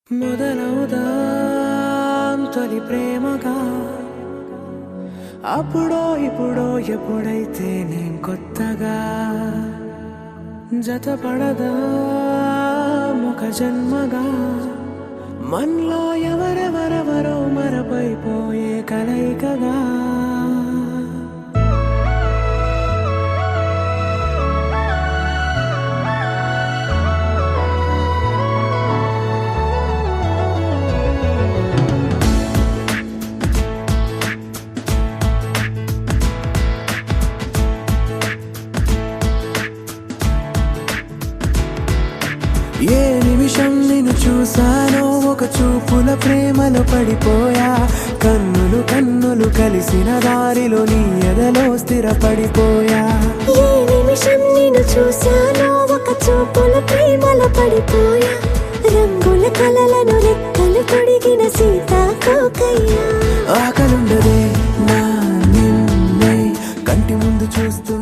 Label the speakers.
Speaker 1: మొదలవుదాం తొలి ప్రేమగా అప్పుడో ఇప్పుడో ఎప్పుడైతే నేను కొత్తగా జతపడదా ఒక జన్మగా మనలో ఎవరెవరెవరో మరపైపోయే కలయికగా ఏ నిమిషం నిన్ను చూసానో ఒక చూపుల ప్రేమలో పడిపోయా కన్నులు కన్నులు కలిసిన దారిలో నీ ఎదలో స్థిరపడిపోయా
Speaker 2: ఏ నిమిషం నిన్ను చూసానో ఒక చూపుల ప్రేమలో పడిపోయా రంగుల కలలను రెక్కలు తొడిగిన సీతాకోకయ్యా
Speaker 1: ఆకలుండదే నా నిన్నే కంటి ముందు చూస్తూ